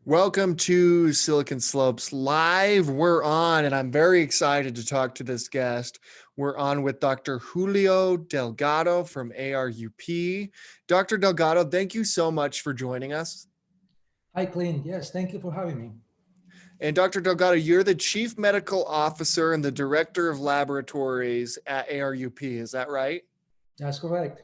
Welcome to Silicon Slopes Live. We're on, and I'm very excited to talk to this guest. We're on with Dr. Julio Delgado from ARUP. Dr. Delgado, thank you so much for joining us. Hi, Clint. Yes, thank you for having me. And Dr. Delgado, you're the Chief Medical Officer and the Director of Laboratories at ARUP. Is that right? That's correct.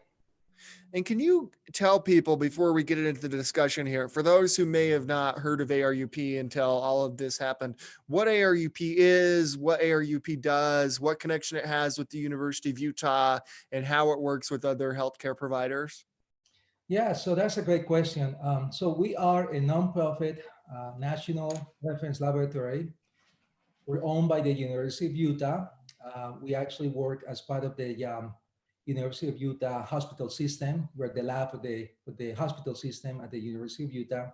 And can you tell people before we get into the discussion here, for those who may have not heard of ARUP until all of this happened, what ARUP is, what ARUP does, what connection it has with the University of Utah, and how it works with other healthcare providers? Yeah, so that's a great question. So we are a nonprofit national reference laboratory. We're owned by the University of Utah. We actually work as part of the University of Utah hospital system. We're the lab for the hospital system at the University of Utah.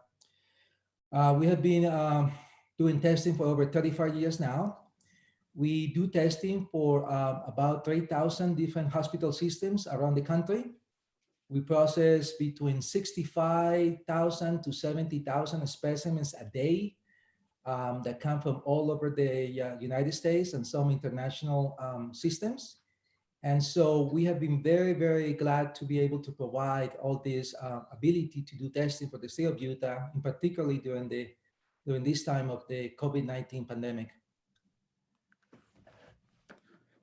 We have been doing testing for over 35 years now. We do testing for about 3,000 different hospital systems around the country. We process between 65,000 to 70,000 specimens a day that come from all over the United States and some international systems. And so we have been very, very glad to be able to provide all this ability to do testing for the state of Utah, in particularly during this time of the COVID-19 pandemic.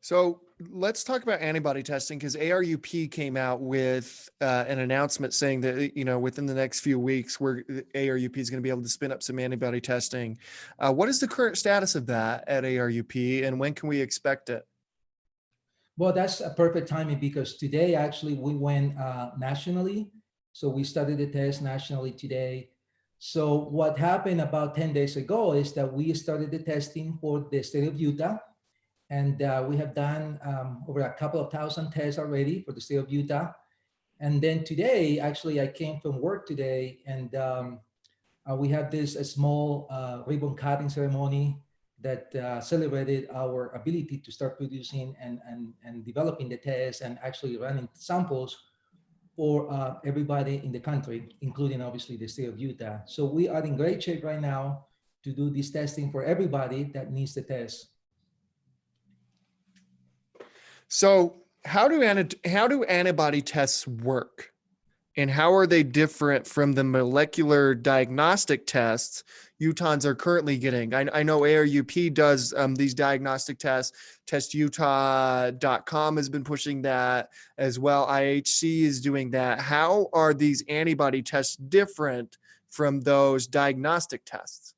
So let's talk about antibody testing, because ARUP came out with an announcement saying that, within the next few weeks, ARUP is going to be able to spin up some antibody testing. What is the current status of that at ARUP, and when can we expect it? Well, that's a perfect timing because today actually we went nationally. So we started the test nationally today. So what happened about 10 days ago is that we started the testing for the state of Utah. And we have done over a couple of thousand tests already for the state of Utah. And then today, actually, I came from work today, and we had this a small ribbon cutting ceremony that celebrated our ability to start producing and developing the tests and actually running samples for everybody in the country, including obviously the state of Utah. So we are in great shape right now to do this testing for everybody that needs the test. So how do antibody tests work, and how are they different from the molecular diagnostic tests Utahns are currently getting? I know ARUP does these diagnostic tests. TestUtah.com has been pushing that as well. IHC is doing that. How are these antibody tests different from those diagnostic tests?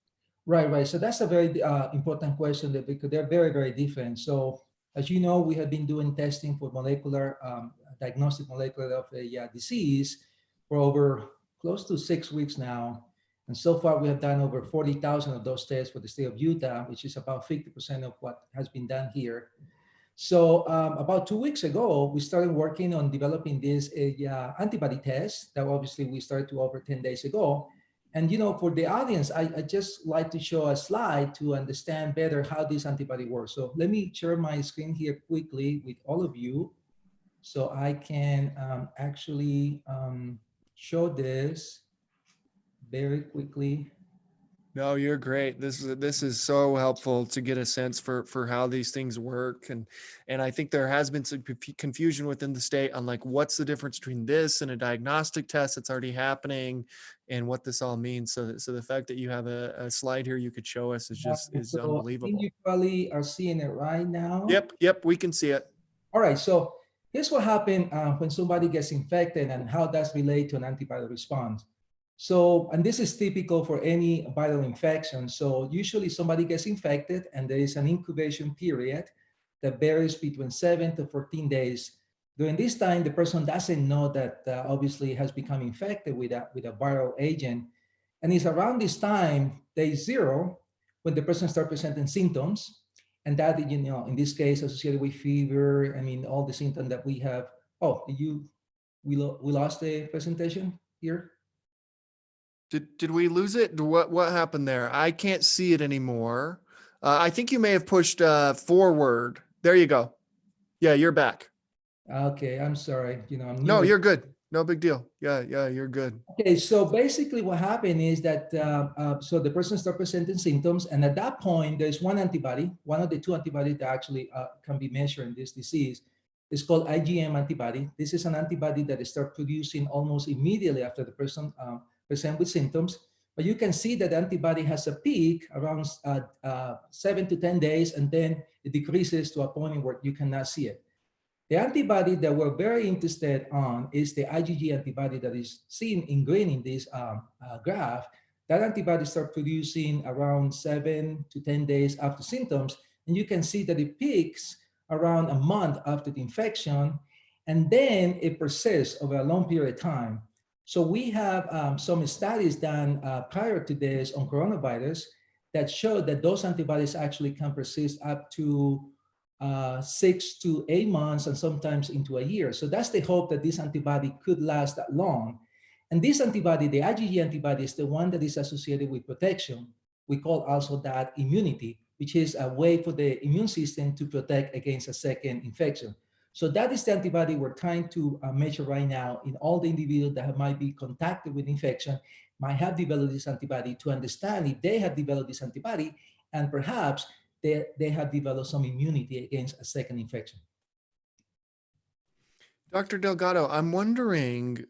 Right. So that's a very important question because they're very, very different. So as you know, we have been doing testing for diagnostic molecular of a disease for over close to 6 weeks now. And so far, we have done over 40,000 of those tests for the state of Utah, which is about 50% of what has been done here. So about 2 weeks ago, we started working on developing this antibody test that obviously we started to over 10 days ago. And for the audience, I just like to show a slide to understand better how this antibody works. So let me share my screen here quickly with all of you so I can actually show this very quickly. No, you're great. This is so helpful to get a sense for how these things work, and I think there has been some confusion within the state on like what's the difference between this and a diagnostic test that's already happening, and what this all means. So the fact that you have a slide here you could show us is So I think unbelievable. you probably are seeing it right now. Yep, we can see it. All right, so here's what happened when somebody gets infected and how that's related to an antibody response. So, and this is typical for any viral infection. So usually somebody gets infected and there is an incubation period that varies between 7 to 14 days. During this time, the person doesn't know that obviously has become infected with a viral agent. And it's around this time, day 0, when the person starts presenting symptoms. And that, in this case, associated with fever, all the symptoms that we have. Oh, we lost the presentation here? Did we lose it? What happened there? I can't see it anymore. I think you may have pushed forward. There you go. Yeah, you're back. Okay, I'm sorry. I'm new. No, you're good. No big deal. Yeah, yeah, you're good. Okay, so basically what happened is that, so the person starts presenting symptoms, and at that point, there's one antibody, one of the two antibodies that actually can be measured in this disease. It's called IgM antibody. This is an antibody that starts producing almost immediately after the person presents with symptoms. But you can see that the antibody has a peak around 7 to 10 days, and then it decreases to a point where you cannot see it. The antibody that we're very interested on is the IgG antibody that is seen in green in this graph. That antibody starts producing around 7 to 10 days after symptoms, and you can see that it peaks around a month after the infection, and then it persists over a long period of time. So we have some studies done prior to this on coronavirus that show that those antibodies actually can persist up to 6 to 8 months and sometimes into a year. So that's the hope that this antibody could last that long. And this antibody, the IgG antibody, is the one that is associated with protection. We call also that immunity, which is a way for the immune system to protect against a second infection. So that is the antibody we're trying to measure right now in all the individuals that might be contacted with infection, might have developed this antibody, to understand if they have developed this antibody, and perhaps they have developed some immunity against a second infection. Dr. Delgado, I'm wondering,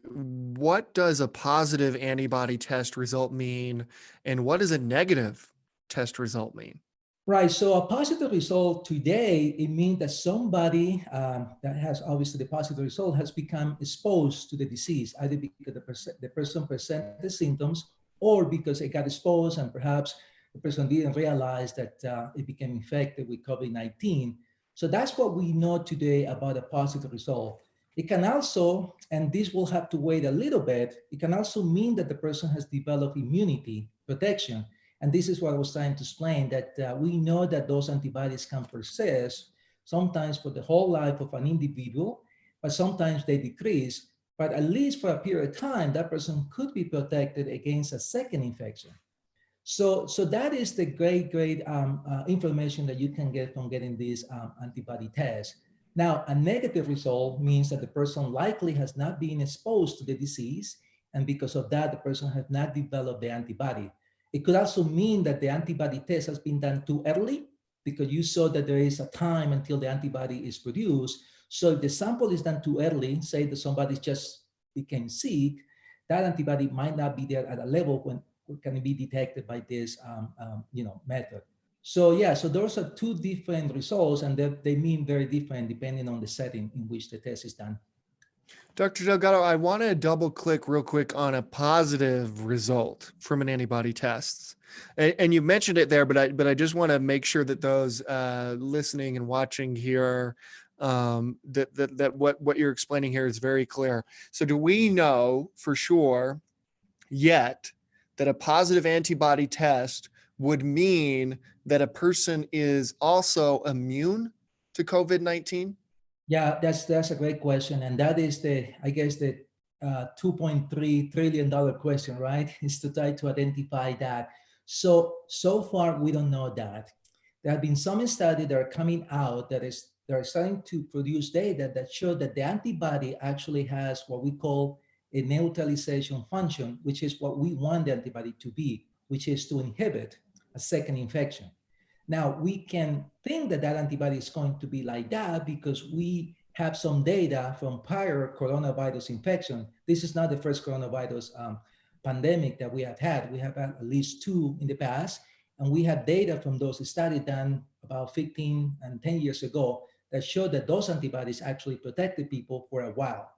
what does a positive antibody test result mean, and what does a negative test result mean? Right. So a positive result today, it means that somebody that has obviously the positive result has become exposed to the disease, either because the person presented the symptoms or because it got exposed and perhaps the person didn't realize that it became infected with COVID-19. So that's what we know today about a positive result. It can also, and this will have to wait a little bit, it can also mean that the person has developed immunity, protection. And this is what I was trying to explain, that we know that those antibodies can persist sometimes for the whole life of an individual, but sometimes they decrease. But at least for a period of time, that person could be protected against a second infection. So that is the great information that you can get from getting this antibody test. Now, a negative result means that the person likely has not been exposed to the disease, and because of that, the person has not developed the antibody. It could also mean that the antibody test has been done too early, because you saw that there is a time until the antibody is produced. So if the sample is done too early, say that somebody just became sick, that antibody might not be there at a level when can be detected by this method. So yeah, so those are two different results, and they mean very different depending on the setting in which the test is done. Dr. Delgado, I want to double click real quick on a positive result from an antibody test. And you mentioned it there, but I just want to make sure that those listening and watching here, that what you're explaining here is very clear. So do we know for sure yet that a positive antibody test would mean that a person is also immune to COVID-19? Yeah, that's a great question, and that is I guess the $2.3 trillion question, right? Is to try to identify that. So far we don't know that. There have been some studies that are coming out they're starting to produce data that show that the antibody actually has what we call a neutralization function, which is what we want the antibody to be, which is to inhibit a second infection. Now, we can think that that antibody is going to be like that because we have some data from prior coronavirus infection. This is not the first coronavirus pandemic that we have had. We have had at least two in the past, and we have data from those studies done about 15 and 10 years ago that showed that those antibodies actually protected people for a while.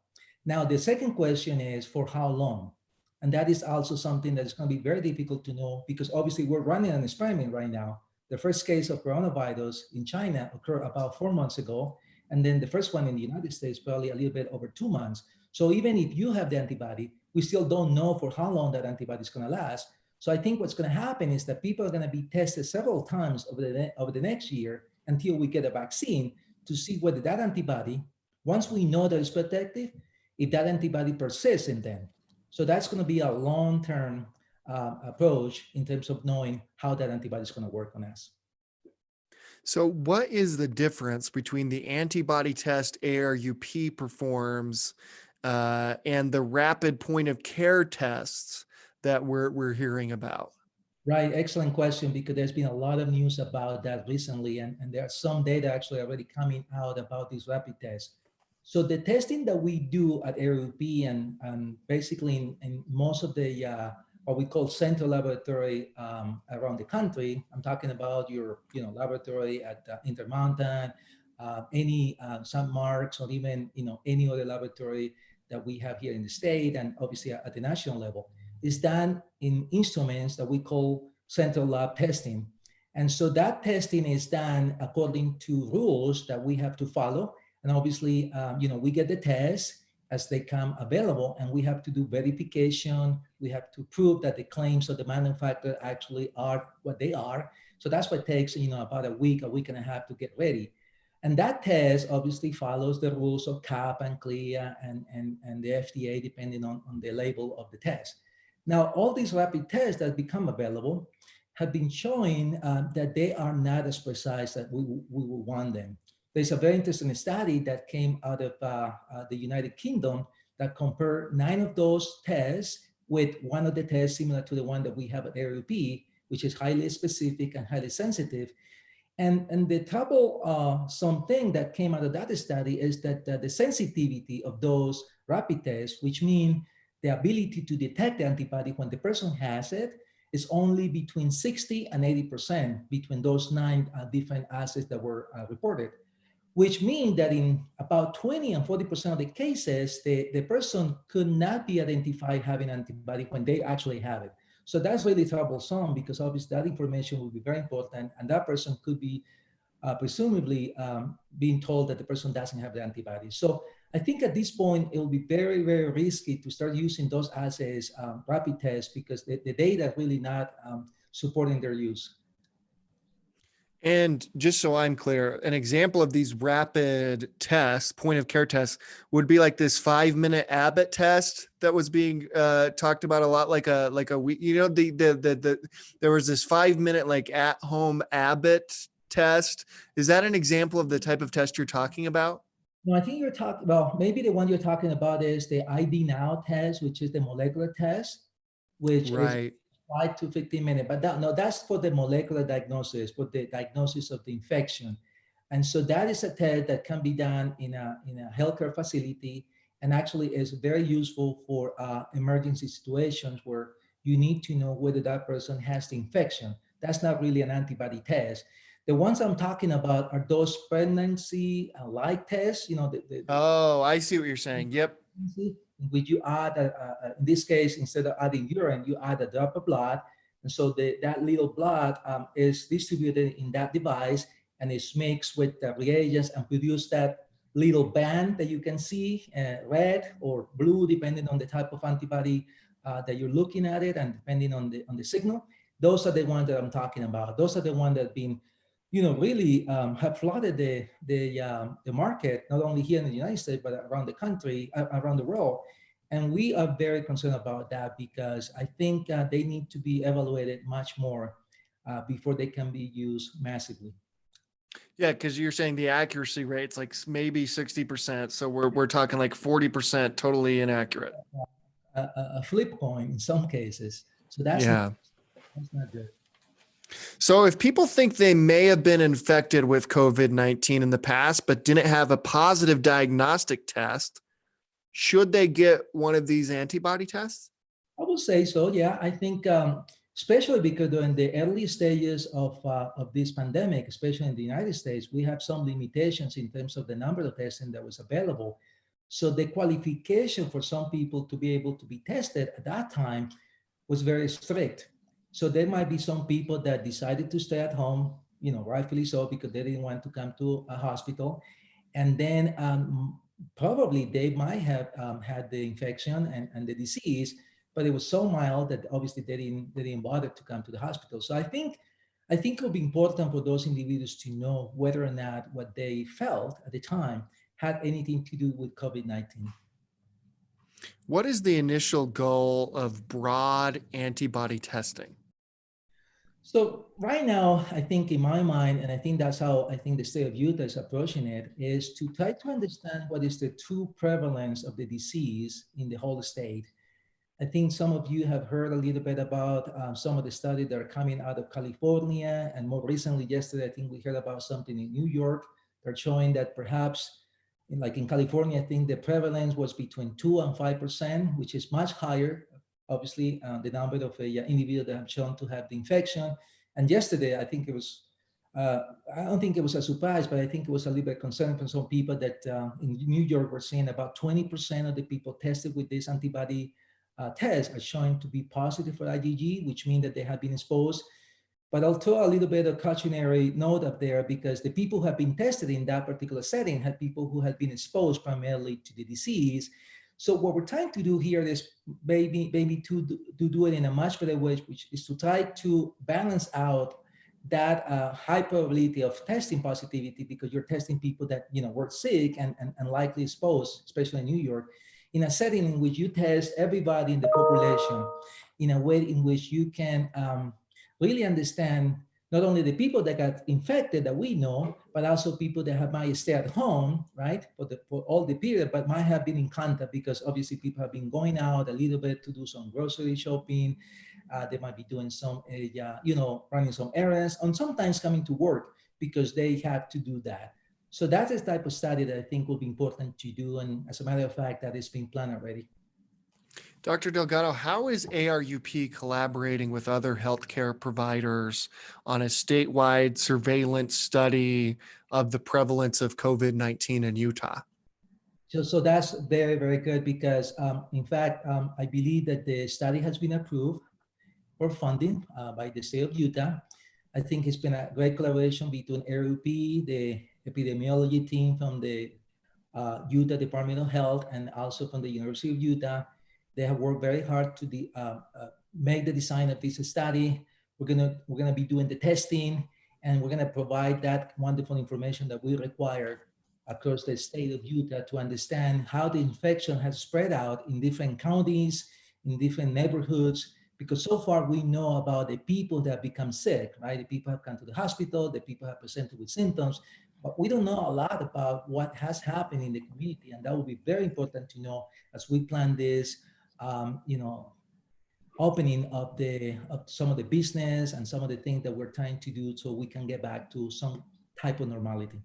Now, the second question is for how long? And that is also something that is going to be very difficult to know because obviously we're running an experiment right now. The first case of coronavirus in China occurred about 4 months ago. And then the first one in the United States, probably a little bit over 2 months. So even if you have the antibody, we still don't know for how long that antibody is going to last. So I think what's going to happen is that people are going to be tested several times over the next year until we get a vaccine to see whether that antibody, once we know that it's protective, if that antibody persists in them. So that's going to be a long-term approach in terms of knowing how that antibody is going to work on us. So what is the difference between the antibody test ARUP performs and the rapid point of care tests that we're hearing about? Right, excellent question, because there's been a lot of news about that recently, and there are some data actually already coming out about these rapid tests. So the testing that we do at ARUP and basically in most of the what we call central laboratory around the country, I'm talking about your laboratory at Intermountain, any St. Mark's, or even any other laboratory that we have here in the state, and obviously at the national level, is done in instruments that we call central lab testing. And so that testing is done according to rules that we have to follow. And obviously, we get the tests as they come available, and we have to do verification. We have to prove that the claims of the manufacturer actually are what they are. So that's what takes, about a week and a half to get ready. And that test obviously follows the rules of CAP and CLIA and the FDA, depending on the label of the test. Now, all these rapid tests that become available have been showing that they are not as precise as we would want them. There's a very interesting study that came out of the United Kingdom that compared 9 of those tests with one of the tests similar to the one that we have at ARUP, which is highly specific and highly sensitive. And the troublesome thing that came out of that study is that the sensitivity of those rapid tests, which mean the ability to detect the antibody when the person has it, is only between 60 and 80% between those 9 different assays that were reported, which means that in about 20 and 40% of the cases, the person could not be identified having antibody when they actually have it. So that's really troublesome, because obviously that information will be very important, and that person could be presumably being told that the person doesn't have the antibody. So I think at this point, it will be very, very risky to start using those assays, rapid tests, because the data is really not supporting their use. And just so I'm clear, an example of these rapid tests, point of care tests, would be like this 5-minute Abbott test that was being talked about a lot, like a week. There was this 5-minute like at home Abbott test. Is that an example of the type of test you're talking about? No, I think you're talking, well, maybe the one you're talking about is the ID Now test, which is the molecular test, which is Right. 5 to 15 minutes. But that's for the molecular diagnosis, for the diagnosis of the infection. And so that is a test that can be done in a healthcare facility, and actually is very useful for emergency situations where you need to know whether that person has the infection. That's not really an antibody test. The ones I'm talking about are those pregnancy-like tests, Oh, I see what you're saying. Yep. in which you add, in this case, instead of adding urine, you add a drop of blood. And so that little blood is distributed in that device, and is mixed with the reagents and produce that little band that you can see, red or blue, depending on the type of antibody that you're looking at it, and depending on the signal. Those are the ones that I'm talking about. Those are the ones that have been really have flooded the market, not only here in the United States, but around the country, around the world. And we are very concerned about that, because I think they need to be evaluated much more before they can be used massively. Yeah, because you're saying the accuracy rate's like maybe 60%. So we're talking like 40% totally inaccurate. A flip coin in some cases. So that's not good. So if people think they may have been infected with COVID-19 in the past, but didn't have a positive diagnostic test, should they get one of these antibody tests? I would say so. Yeah, I think especially because during the early stages of this pandemic, especially in the United States, we have some limitations in terms of the number of testing that was available. So the qualification for some people to be able to be tested at that time was very strict. So there might be some people that decided to stay at home, rightfully so, because they didn't want to come to a hospital. And then probably they might have had the infection and the disease, but it was so mild that obviously they didn't bother to come to the hospital. So I think it would be important for those individuals to know whether or not what they felt at the time had anything to do with COVID-19. What is the initial goal of broad antibody testing? So right now, I think in my mind, and I think that's how I think the state of Utah is approaching it, is to try to understand what is the true prevalence of the disease in the whole state. I think some of you have heard a little bit about some of the studies that are coming out of California, and more recently, yesterday, I think we heard about something in New York. They're showing that perhaps, like in California, I think the prevalence was between 2 and 5%, which is much higher. Obviously, the number of individuals that have shown to have the infection. And yesterday, I think it was. Uh, I don't think it was a surprise, but I think it was a little bit concerning for some people that in New York we're seeing about 20% of the people tested with this antibody tests are showing to be positive for IgG, which means that they have been exposed. But I'll throw a little bit of cautionary note up there because the people who have been tested in that particular setting had people who had been exposed primarily to the disease. So what we're trying to do here is maybe to do it in a much better way, which is to try to balance out that high probability of testing positivity because you're testing people that were sick and likely exposed, especially in New York, in a setting in which you test everybody in the population in a way in which you can really understand not only the people that got infected that we know, but also people that might stay at home, right, for all the period, but might have been in contact because obviously people have been going out a little bit to do some grocery shopping. They might be doing some, running some errands, and sometimes coming to work because they have to do that. So that's the type of study that I think will be important to do. And as a matter of fact, that is being planned already. Dr. Delgado, how is ARUP collaborating with other healthcare providers on a statewide surveillance study of the prevalence of COVID-19 in Utah? So that's very, very good because in fact, I believe that the study has been approved for funding by the state of Utah. I think it's been a great collaboration between ARUP, the epidemiology team from the Utah Department of Health, and also from the University of Utah. They have worked very hard to make the design of this study. We're gonna be doing the testing, and we're gonna provide that wonderful information that we require across the state of Utah to understand how the infection has spread out in different counties, in different neighborhoods, because so far we know about the people that become sick, right? The people have come to the hospital, the people have presented with symptoms, but we don't know a lot about what has happened in the community. And that will be very important to know as we plan this, opening of some of the business and some of the things that we're trying to do so we can get back to some type of normality.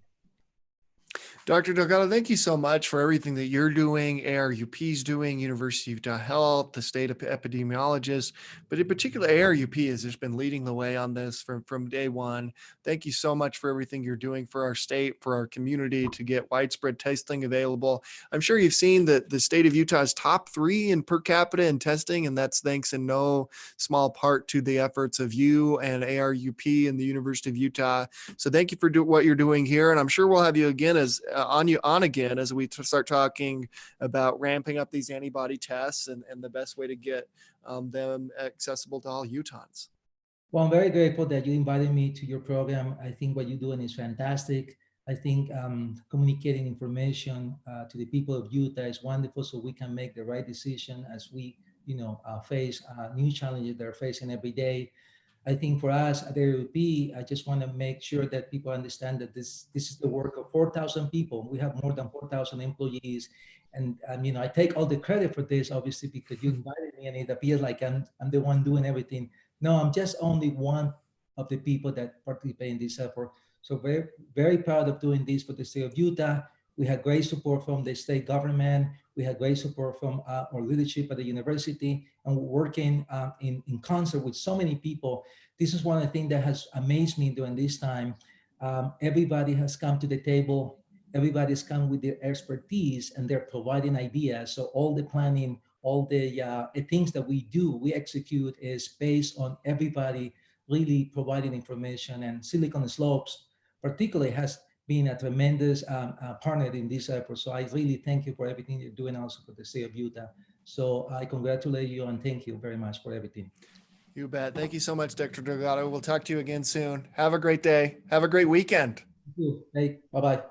Dr. Delgado, thank you so much for everything that you're doing, ARUP's doing, University of Utah Health, the state epidemiologist, but in particular, ARUP has just been leading the way on this from day one. Thank you so much for everything you're doing for our state, for our community to get widespread testing available. I'm sure you've seen that the state of Utah is top 3 in per capita in testing, and that's thanks in no small part to the efforts of you and ARUP and the University of Utah. So thank you for what you're doing here, and I'm sure we'll have you again as on again as we start talking about ramping up these antibody tests and the best way to get them accessible to all Utahns. Well, I'm very grateful that you invited me to your program. I think what you're doing is fantastic. I think communicating information to the people of Utah is wonderful so we can make the right decision as we face new challenges they're facing every day. I think for us at ARUP, I just want to make sure that people understand that this is the work of 4,000 people. We have more than 4,000 employees. And I take all the credit for this, obviously, because you invited me and it appears like I'm the one doing everything. No, I'm just only one of the people that participate in this effort. So very, very proud of doing this for the state of Utah. We had great support from the state government. We had great support from our leadership at the university, and we're working in concert with so many people. This is one of the things that has amazed me during this time. Everybody has come to the table. Everybody's come with their expertise, and they're providing ideas. So all the planning, all the things that we do, we execute is based on everybody really providing information. And Silicon Slopes particularly has been a tremendous partner in this effort. So I really thank you for everything you're doing also for the state of Utah. So I congratulate you and thank you very much for everything. You bet. Thank you so much, Dr. Delgado. We'll talk to you again soon. Have a great day. Have a great weekend. Thank you. Hey, bye-bye.